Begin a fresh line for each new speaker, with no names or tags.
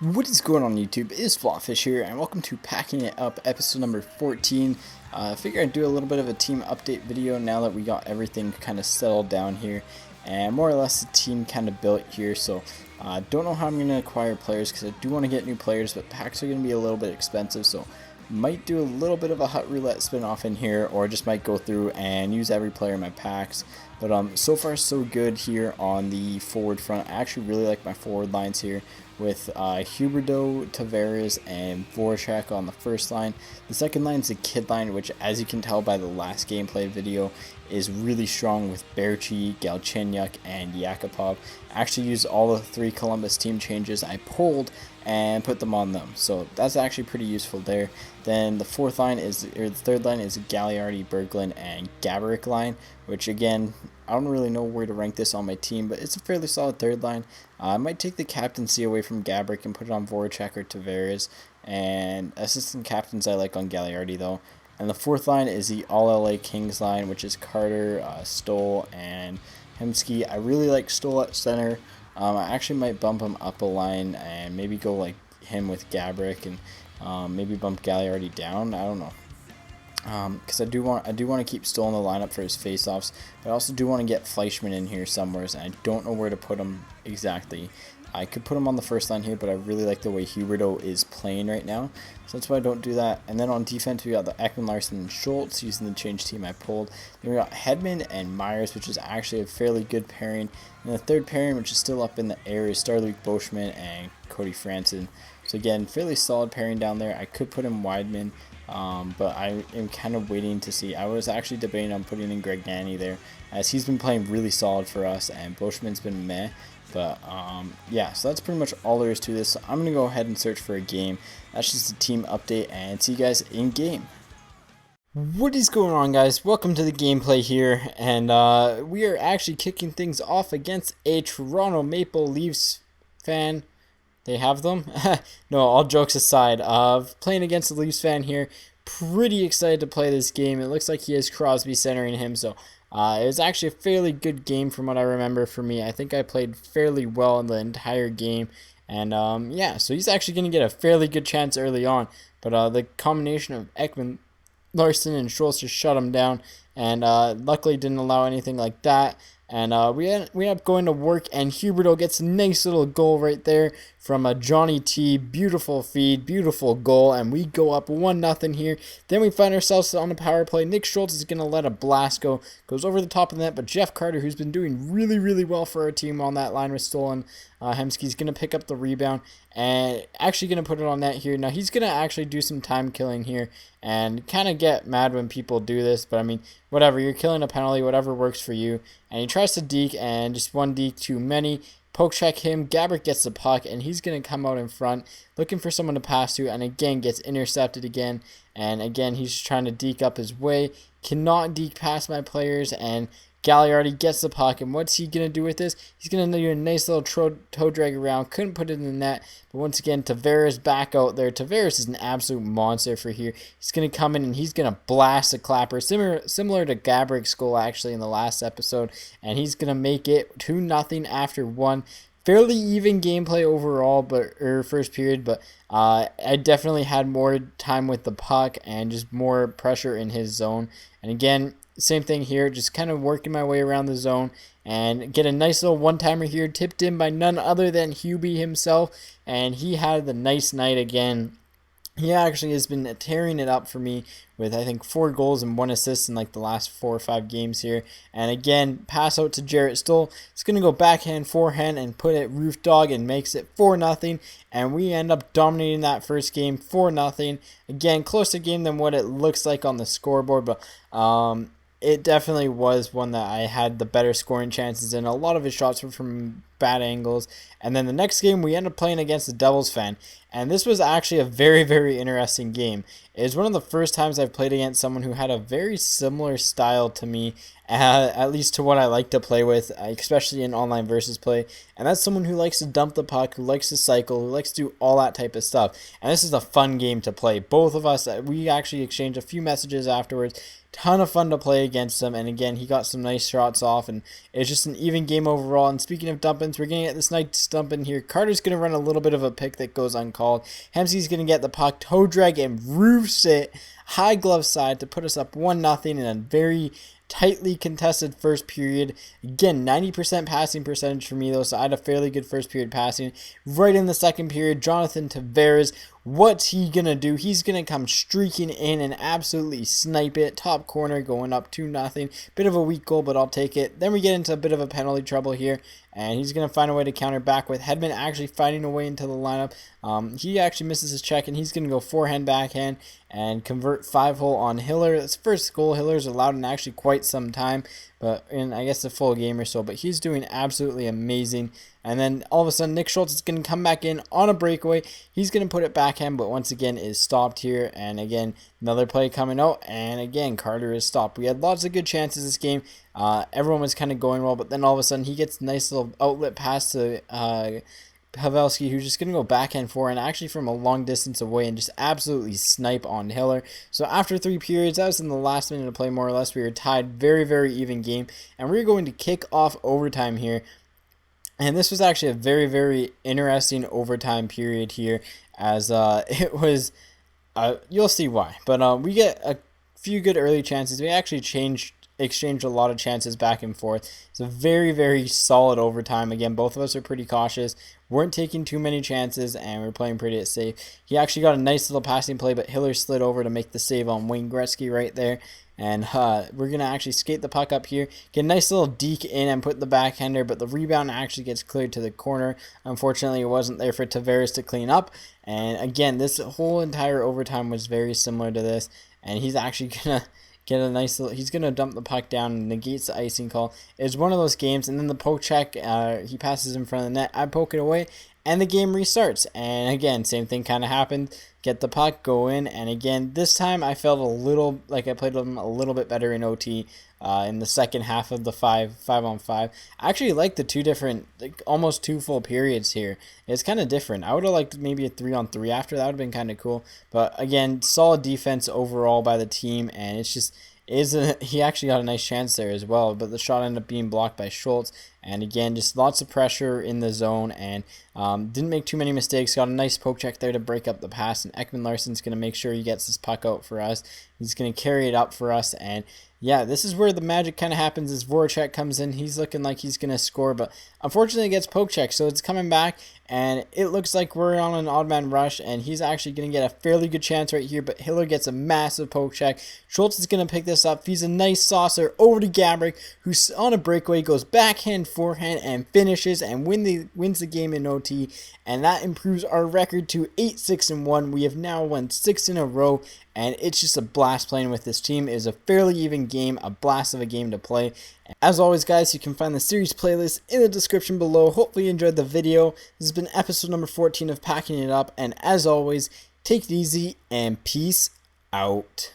What is going on YouTube? It is Flopfish here, and welcome to Packing It Up, episode number 14. I figured I'd do a little bit of a team update video now that we got everything kind of settled down here, and more or less the team kind of built here. So don't know how I'm going to acquire players because I do want to get new players, but packs are going to be a little bit expensive, so might do a little bit of a hut roulette spin off in here, or just might go through and use every player in my packs. But so far so good here on the forward front. I actually really like my forward lines here with Huberdeau, Tavares, and Voracek on the first line. The second line is a kid line, which, as you can tell by the last gameplay video, is really strong with Berchi, Galchenyuk, and Yakupov. I actually used all the 3 Columbus team changes I pulled and put them on them, so that's actually pretty useful there. Then the third line is Gagliardi, Berglund, and Gaborik line, which again, I don't really know where to rank this on my team, but it's a fairly solid third line. I might take the captaincy away from Gaborik and put it on Voracek or Tavares, and assistant captains I like on Gagliardi though. And the fourth line is the All LA Kings line, which is Carter, Stoll, and Hemsky. I really like Stoll at center. I actually might bump him up a line and maybe go like him with Gaborik and maybe bump Gagliardi down. I don't know. Because I do want to keep Stoll in the lineup for his faceoffs, but I also do want to get Fleischmann in here somewhere, and I don't know where to put him exactly. I could put him on the first line here, but I really like the way Huberdeau is playing right now, so that's why I don't do that. And then on defense, we got the Ekman, Larson, and Schultz using the change team I pulled. Then we got Hedman and Myers, which is actually a fairly good pairing. And the third pairing, which is still up in the air, is Starluke Boschman and Cody Franson. So again, fairly solid pairing down there. I could put in Wideman, but I am kind of waiting to see. I was actually debating on putting in Greg Nanny there, as he's been playing really solid for us, and Boschman's been meh. But yeah, so that's pretty much all there is to this. So I'm going to go ahead and search for a game. That's just a team update, and see you guys in game. What is going on, guys? Welcome to the gameplay here, and we are actually kicking things off against a Toronto Maple Leafs fan. They have them? No, all jokes aside, playing against the Leafs fan here. Pretty excited to play this game. It looks like he has Crosby centering him, so it was actually a fairly good game from what I remember for me. I think I played fairly well in the entire game. And yeah, so he's actually going to get a fairly good chance early on. But the combination of Ekman, Larson, and Schultz just shut him down. And luckily didn't allow anything like that. And we end up going to work, and Huberdeau gets a nice little goal right there from a Johnny T. Beautiful feed, beautiful goal, and we go up 1-0 here. Then we find ourselves on the power play. Nick Schultz is going to let a blast go, goes over the top of the net, but Jeff Carter, who's been doing really, really well for our team on that line with Stolen, Hemsky's going to pick up the rebound and actually going to put it on net here. Now, he's going to actually do some time killing here and kind of get mad when people do this, but I mean, whatever, you're killing a penalty, whatever works for you. And he tries to deke, and just one deke too many. Poke check him, Gaborik gets the puck, and he's going to come out in front, looking for someone to pass to, and again gets intercepted again. And again, he's trying to deke up his way, cannot deke past my players, and Gagliardi gets the puck, and what's he going to do with this? He's going to do a nice little toe drag around, couldn't put it in the net, but once again, Tavares back out there. Tavares is an absolute monster for here. He's going to come in, and he's going to blast a clapper, similar to Gaborik's goal actually in the last episode, and he's going to make it 2-0 after 1. Fairly even gameplay overall, first period, but I definitely had more time with the puck and just more pressure in his zone. And again, same thing here, just kind of working my way around the zone and get a nice little one-timer here, tipped in by none other than Hubie himself, and he had the nice night again. He actually has been tearing it up for me with, I think, 4 goals and 1 assist in like the last 4 or 5 games here. And again, pass out to Jarrett Stoll. It's going to go backhand, forehand, and put it roof dog and makes it 4-0. And we end up dominating that first game 4-0. Again, closer game than what it looks like on the scoreboard, but it definitely was one that I had the better scoring chances in. A lot of his shots were from bad angles. And then the next game, we ended up playing against the Devils fan. And this was actually a very, very interesting game. It was one of the first times I've played against someone who had a very similar style to me, at least to what I like to play with, especially in online versus play. And that's someone who likes to dump the puck, who likes to cycle, who likes to do all that type of stuff. And this is a fun game to play. Both of us, we actually exchanged a few messages afterwards. ton of fun to play against him, and again, he got some nice shots off, and it's just an even game overall. And speaking of dump-ins, we're going to get this nice dump-in here. Carter's going to run a little bit of a pick that goes uncalled. Hemsey's going to get the puck, toe drag, and roofs it high glove side to put us up 1-0 in a very tightly contested first period. Again, 90% passing percentage for me though, so I had a fairly good first period passing. Right in the second period, Jonathan Tavares, what's he gonna do? He's gonna come streaking in and absolutely snipe it. Top corner going up 2-0. Bit of a weak goal, but I'll take it. Then we get into a bit of a penalty trouble here, and he's gonna find a way to counter back with Hedman actually fighting a way into the lineup. He actually misses his check, and he's gonna go forehand backhand and convert 5-hole on Hiller. That's first goal Hiller's allowed in actually quite some time, but in I guess a full game or so. But he's doing absolutely amazing. And then all of a sudden, Nick Schultz is going to come back in on a breakaway. He's going to put it backhand, but once again is stopped here. And again, another play coming out. And again, Carter is stopped. We had lots of good chances this game. Everyone was kind of going well, but then all of a sudden, he gets a nice little outlet pass to Pavelski, who's just going to go backhand forehand, actually from a long distance away, and just absolutely snipe on Hiller. So after 3 periods, that was in the last minute of play more or less. We were tied, very, very even game. And we're going to kick off overtime here. And this was actually a very, very interesting overtime period here, as it was, you'll see why. But we get a few good early chances. We actually exchanged a lot of chances back and forth. It's a very, very solid overtime. Again, both of us are pretty cautious, weren't taking too many chances, and we're playing pretty safe. He actually got a nice little passing play, but Hiller slid over to make the save on Wayne Gretzky right there. And we're going to actually skate the puck up here, get a nice little deke in and put the backhander, but the rebound actually gets cleared to the corner. Unfortunately, it wasn't there for Tavares to clean up. And again, this whole entire overtime was very similar to this. And he's actually going to get a nice little, he's going to dump the puck down and negates the icing call. It's one of those games, and then the poke check, he passes in front of the net. I poke it away, and the game restarts. And again, same thing kind of happened. Get the puck, go in, and again, this time I felt a little like I played them a little bit better in OT in the second half of the 5-on-5. I actually like the two different, like almost 2 full periods here. It's kind of different. I would have liked maybe a 3-on-3 after. That would have been kind of cool. But again, solid defense overall by the team, and it's just, he actually got a nice chance there as well, but the shot ended up being blocked by Schultz. And again, just lots of pressure in the zone, and didn't make too many mistakes. Got a nice poke check there to break up the pass, and Ekman Larsson's going to make sure he gets this puck out for us. He's going to carry it up for us, and yeah, this is where the magic kind of happens as Voracek comes in. He's looking like he's going to score, but unfortunately it gets poke check, so it's coming back, and it looks like we're on an odd man rush, and he's actually going to get a fairly good chance right here, but Hiller gets a massive poke check. Schultz is going to pick this up. He's a nice saucer over to Gabrick, who's on a breakaway, goes backhand, forehand, and finishes, and wins the game in OT, and that improves our record to 8-6-1. We have now won 6 in a row, and it's just a blast playing with this team. It is a fairly even game, a blast of a game to play. As always, guys, you can find the series playlist in the description below. Hopefully you enjoyed the video. This has been episode number 14 of Packing It Up, and as always, take it easy and peace out.